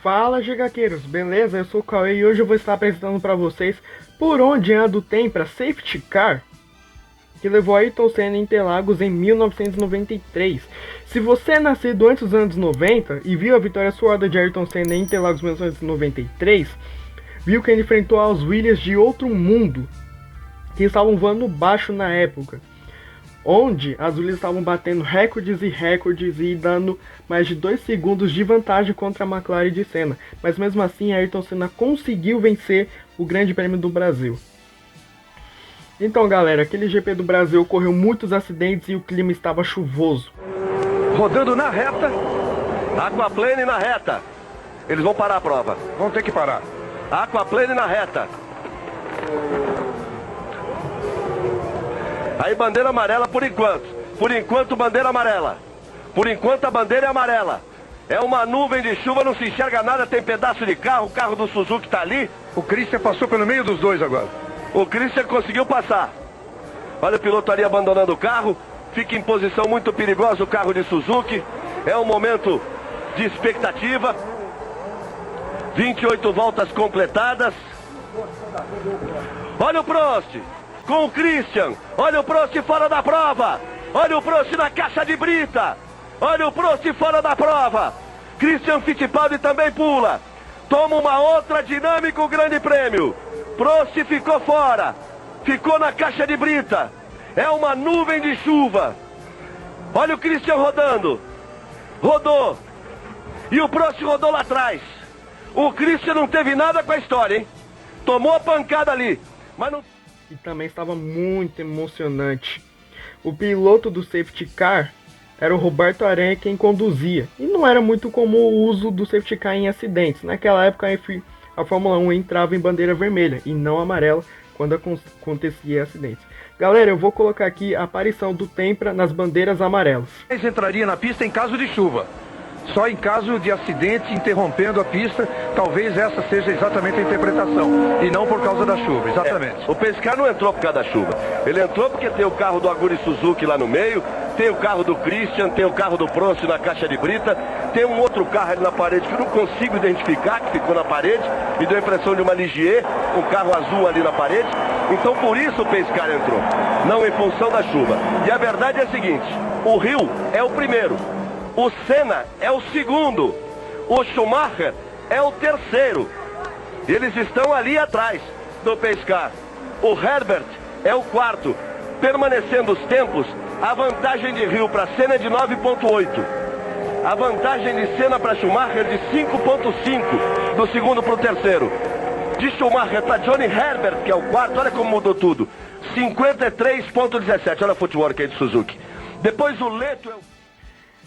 Fala, gigaqueiros, beleza? Eu sou o Cauê e hoje eu vou estar apresentando para vocês por onde anda o Tempra Safety Car que levou Ayrton Senna em Interlagos em 1993. Se você é nascido antes dos anos 90 e viu a vitória suada de Ayrton Senna em Interlagos em 1993, viu que ele enfrentou aos Williams de outro mundo, que estavam voando baixo na época, onde as Williams estavam batendo recordes e dando mais de 2 segundos de vantagem contra a McLaren de Senna. Mas mesmo assim, Ayrton Senna conseguiu vencer o Grande Prêmio do Brasil. Então galera, aquele GP do Brasil ocorreu muitos acidentes e o clima estava chuvoso. Rodando na reta, Aquaplane na reta. Eles vão parar a prova. Vão ter que parar. Aquaplane na reta. Aí bandeira amarela por enquanto. Por enquanto bandeira amarela. Por enquanto a bandeira é amarela. É uma nuvem de chuva, não se enxerga nada, tem pedaço de carro, o carro do Suzuki tá ali. O Christian passou pelo meio dos dois agora. O Christian conseguiu passar. Olha o piloto ali abandonando o carro. Fica em posição muito perigosa o carro de Suzuki. É um momento de expectativa. 28 voltas completadas. Olha o Prost com o Christian. Olha o Prost fora da prova. Olha o Prost na caixa de brita. Olha o Prost fora da prova. Christian Fittipaldi também pula. Toma uma outra dinâmica o Grande Prêmio. Prost ficou fora. Ficou na caixa de brita. É uma nuvem de chuva. Olha o Christian rodando. Rodou. E o Prost rodou lá atrás. O Christian não teve nada com a história, hein? Tomou a pancada ali. Mas não... E também estava muito emocionante. O piloto do safety car era o Roberto Aranha quem conduzia. E não era muito comum o uso do safety car em acidentes. Naquela época a Fórmula 1 entrava em bandeira vermelha e não amarela quando acontecia acidentes. Galera, eu vou colocar aqui a aparição do Tempra nas bandeiras amarelas. Eles entraria na pista em caso de chuva. Só em caso de acidente interrompendo a pista, talvez essa seja exatamente a interpretação. E não por causa da chuva, exatamente. O Pescar não entrou por causa da chuva. Ele entrou porque tem o carro do Aguri Suzuki lá no meio, tem o carro do Christian, tem o carro do Prost na caixa de brita, tem um outro carro ali na parede que eu não consigo identificar, que ficou na parede, e deu a impressão de uma Ligier, um carro azul ali na parede. Então por isso o Pescar entrou, não em função da chuva. E a verdade é a seguinte, o Rio é o primeiro. O Senna é o segundo, o Schumacher é o terceiro. Eles estão ali atrás do Pescar. O Herbert é o quarto. Permanecendo os tempos, a vantagem de Rio para Senna é de 9,8. A vantagem de Senna para Schumacher é de 5,5 do segundo para o terceiro. De Schumacher para Johnny Herbert, que é o quarto, olha como mudou tudo. 53,17, olha a footwork aí de Suzuki. Depois o Leto é o...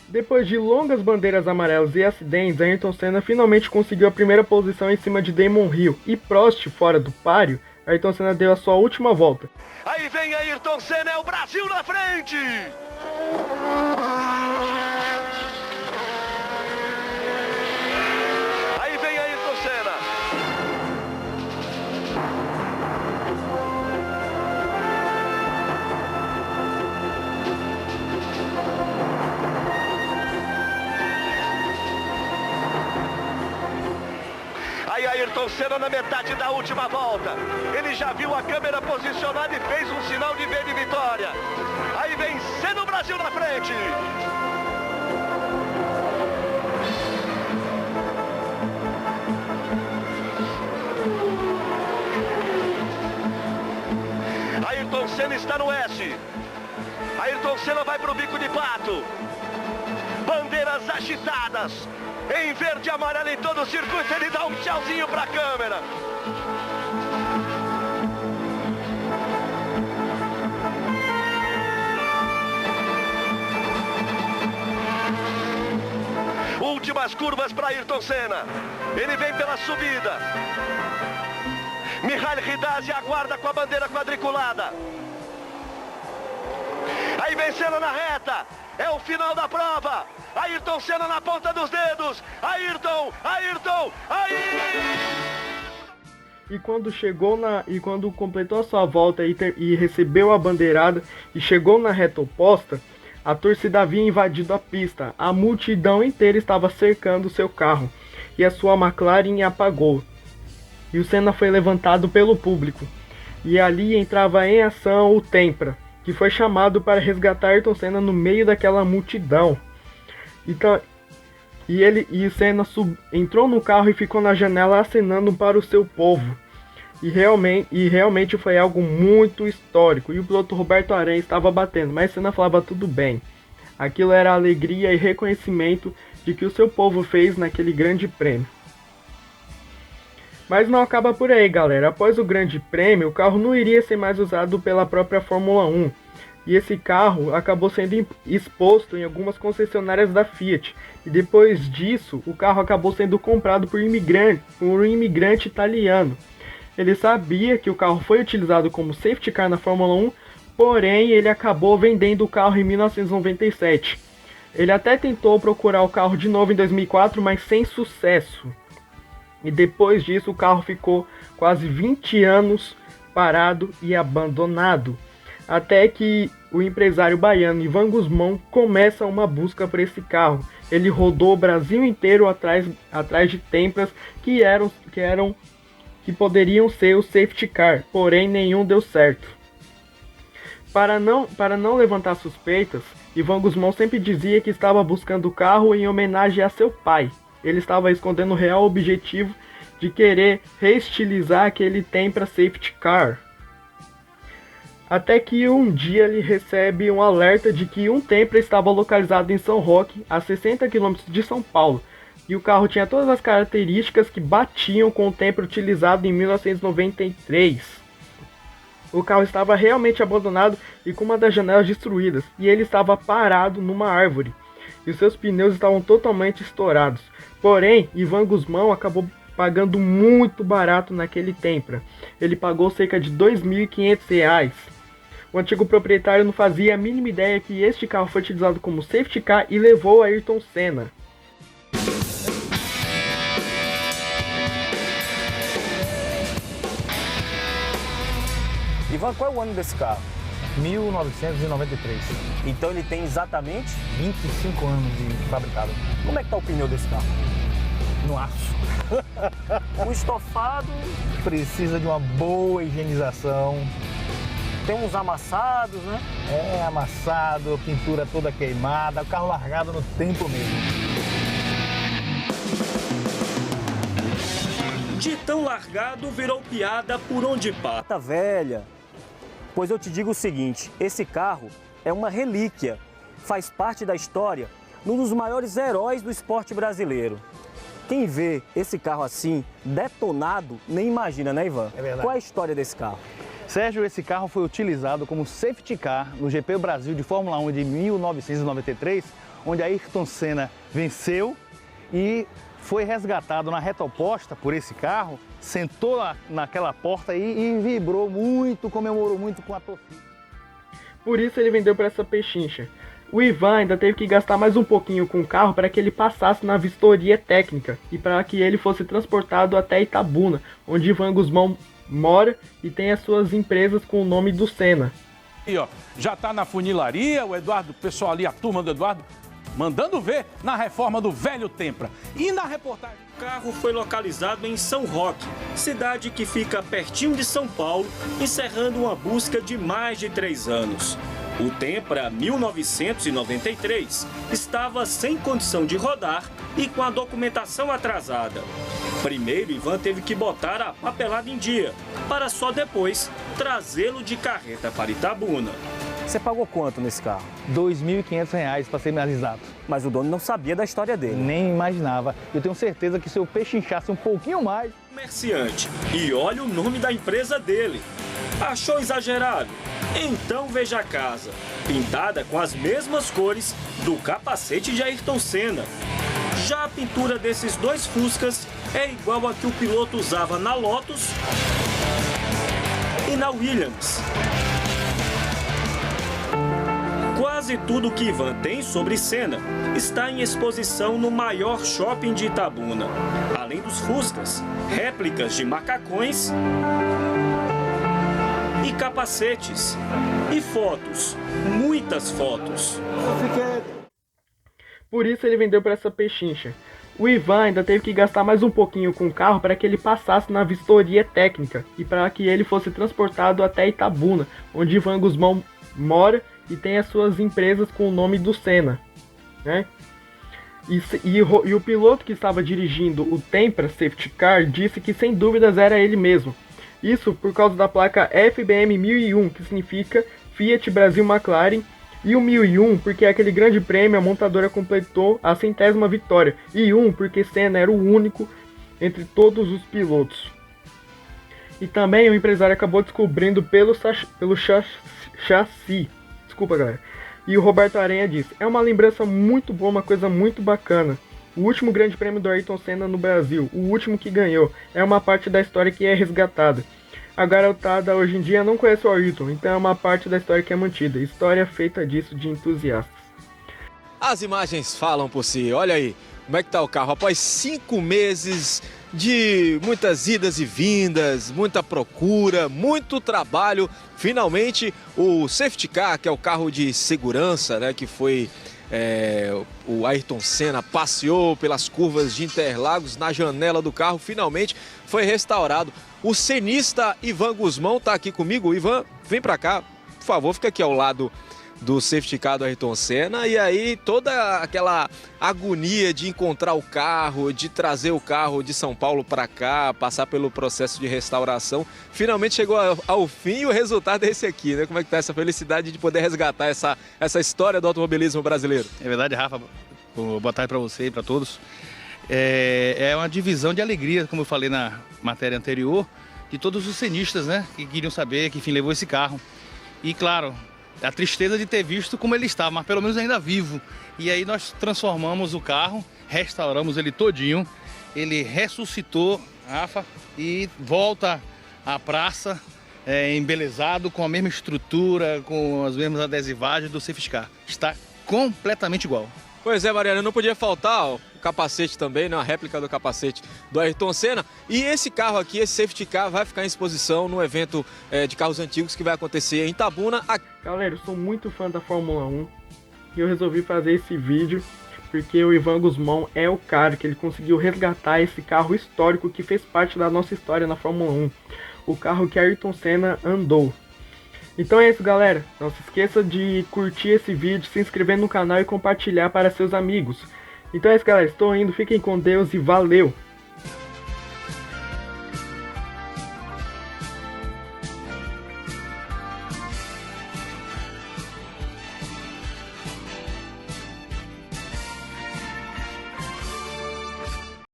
Depois de longas bandeiras amarelas e acidentes, Ayrton Senna finalmente conseguiu a primeira posição em cima de Damon Hill e Prost fora do páreo. Ayrton Senna deu a sua última volta. Aí vem Ayrton Senna, é o Brasil na frente! Aí vem Ayrton Senna. Aí Ayrton Senna na metade da última volta. Ele já viu a câmera posicionada e fez um sinal de V de vitória. Aí vem Senna, o Brasil na frente. Ayrton Senna está no S. Ayrton Senna vai para o bico de pato. Bandeiras agitadas. Em verde e amarelo em todo o circuito, ele dá um tchauzinho para a câmera. Últimas curvas para Ayrton Senna. Ele vem pela subida. Mihail Ridazzi aguarda com a bandeira quadriculada. Aí vem Senna na reta. É o final da prova. Ayrton Senna na ponta dos dedos. Ayrton. E quando completou a sua volta e recebeu a bandeirada e chegou na reta oposta, a torcida havia invadido a pista. A multidão inteira estava cercando seu carro. e a sua McLaren apagou. E o Senna foi levantado pelo público. E ali entrava em ação o Tempra, que foi chamado para resgatar Ayrton Senna no meio daquela multidão. Então, o Senna entrou no carro e ficou na janela acenando para o seu povo. E realmente foi algo muito histórico. E o piloto Roberto Aranha estava batendo, mas Senna falava tudo bem. Aquilo era alegria e reconhecimento de que o seu povo fez naquele grande prêmio. Mas não acaba por aí, galera. Após o grande prêmio, o carro não iria ser mais usado pela própria Fórmula 1. E esse carro acabou sendo exposto em algumas concessionárias da Fiat. E depois disso, o carro acabou sendo comprado por um imigrante italiano. Ele sabia que o carro foi utilizado como safety car na Fórmula 1, porém ele acabou vendendo o carro em 1997. Ele até tentou procurar o carro de novo em 2004, mas sem sucesso. E depois disso o carro ficou quase 20 anos parado e abandonado. Até que o empresário baiano Ivan Guzmão começa uma busca por esse carro. Ele rodou o Brasil inteiro atrás de Tempras que poderiam ser o safety car, porém nenhum deu certo. Para não levantar suspeitas, Ivan Guzmão sempre dizia que estava buscando o carro em homenagem a seu pai. Ele estava escondendo o real objetivo de querer reestilizar aquele Tempra safety car. Até que um dia ele recebe um alerta de que um Tempra estava localizado em São Roque, a 60 km de São Paulo, e o carro tinha todas as características que batiam com o Tempra utilizado em 1993. O carro estava realmente abandonado e com uma das janelas destruídas, e ele estava parado numa árvore, e os seus pneus estavam totalmente estourados. Porém, Ivan Guzmão acabou pagando muito barato naquele Tempra. Ele pagou cerca de R$ 2.500. O antigo proprietário não fazia a mínima ideia que este carro foi utilizado como safety car e levou Ayrton Senna. Ivan, qual é o ano desse carro? 1993. Então ele tem exatamente 25 anos de fabricado. Como é que tá o pneu desse carro? No aço. O estofado Precisa de uma boa higienização. tem uns amassados, né? É amassado, pintura toda queimada, o carro largado no tempo mesmo. De tão largado virou piada por onde passa. Tá velha. Pois eu te digo o seguinte, esse carro é uma relíquia, faz parte da história de um dos maiores heróis do esporte brasileiro. Quem vê esse carro assim, detonado, nem imagina, né, Ivan? É verdade. Qual é a história desse carro? Sérgio, esse carro foi utilizado como safety car no GP Brasil de Fórmula 1 de 1993, onde Ayrton Senna venceu e foi resgatado na reta oposta por esse carro, sentou naquela porta e vibrou muito, comemorou muito com a torcida. Por isso ele vendeu para essa pechincha. O Ivan ainda teve que gastar mais um pouquinho com o carro para que ele passasse na vistoria técnica e para que ele fosse transportado até Itabuna, onde Ivan Guzmão mora e tem as suas empresas com o nome do Senna. E ó, já tá na funilaria, o Eduardo, o pessoal ali, a turma do Eduardo, mandando ver na reforma do velho Tempra. E na reportagem... O carro foi localizado em São Roque, cidade que fica pertinho de São Paulo, encerrando uma busca de mais de 3 anos. O Tempra 1993 estava sem condição de rodar e com a documentação atrasada. Primeiro, Ivan teve que botar a papelada em dia, para só depois trazê-lo de carreta para Itabuna. Você pagou quanto nesse carro? R$ 2.500, para ser mais exato. Mas o dono não sabia da história dele. Nem imaginava. Eu tenho certeza que se eu pechinchasse um pouquinho mais... Comerciante. E olha o nome da empresa dele. Achou exagerado? Então veja a casa, pintada com as mesmas cores do capacete de Ayrton Senna. Já a pintura desses dois Fuscas é igual a que o piloto usava na Lotus e na Williams. Quase tudo que Ivan tem sobre Senna está em exposição no maior shopping de Itabuna. Além dos Fuscas, réplicas de macacões e capacetes. E fotos, muitas fotos. Por isso ele vendeu para essa pechincha. O Ivan ainda teve que gastar mais um pouquinho com o carro para que ele passasse na vistoria técnica e para que ele fosse transportado até Itabuna, onde Ivan Guzmão mora e tem as suas empresas com o nome do Senna, né? E o piloto que estava dirigindo o Tempra Safety Car disse que sem dúvidas era ele mesmo. Isso por causa da placa FBM 1001, que significa Fiat Brasil McLaren, e o 1001 porque aquele grande prêmio a montadora completou a 100ª vitória, e 1 porque Senna era o único entre todos os pilotos. E também o empresário acabou descobrindo pelo chassi. Desculpa, galera. E o Roberto Aranha disse: é uma lembrança muito boa, uma coisa muito bacana. O último grande prêmio do Ayrton Senna no Brasil, o último que ganhou, é uma parte da história que é resgatada. A garotada hoje em dia não conhece o Ayrton, então é uma parte da história que é mantida. História feita disso de entusiastas. As imagens falam por si, olha aí como é que tá o carro. Após 5 meses de muitas idas e vindas, muita procura, muito trabalho, finalmente o Safety Car, que é o carro de segurança, né, que foi o Ayrton Senna passeou pelas curvas de Interlagos na janela do carro, finalmente foi restaurado. O cenista Ivan Guzmão está aqui comigo. Ivan, vem para cá, por favor, fica aqui ao lado do Safety Car do Ayrton Senna. E aí toda aquela agonia de encontrar o carro, de trazer o carro de São Paulo para cá, passar pelo processo de restauração, finalmente chegou ao fim, e o resultado é esse aqui, né? Como é que tá essa felicidade de poder resgatar essa história do automobilismo brasileiro? É verdade, Rafa. Boa tarde para você e para todos. É uma divisão de alegria, como eu falei na matéria anterior, de todos os cenistas, né, que queriam saber que fim levou esse carro. E claro, a tristeza de ter visto como ele estava, mas pelo menos ainda vivo. E aí nós transformamos o carro, restauramos ele todinho, ele ressuscitou, Rafa, e volta à praça embelezado, com a mesma estrutura, com as mesmas adesivagens do Safety Car. Está completamente igual. Pois é, Mariana, não podia faltar o capacete também, né? Uma réplica do capacete do Ayrton Senna. E esse carro aqui, esse Safety Car, vai ficar em exposição no evento de carros antigos que vai acontecer em Itabuna. Galera, eu sou muito fã da Fórmula 1 e eu resolvi fazer esse vídeo porque o Ivan Guzmão é o cara que ele conseguiu resgatar esse carro histórico que fez parte da nossa história na Fórmula 1. O carro que Ayrton Senna andou. Então é isso, galera. Não se esqueça de curtir esse vídeo, se inscrever no canal e compartilhar para seus amigos. Então é isso, galera. Estou indo. Fiquem com Deus e valeu!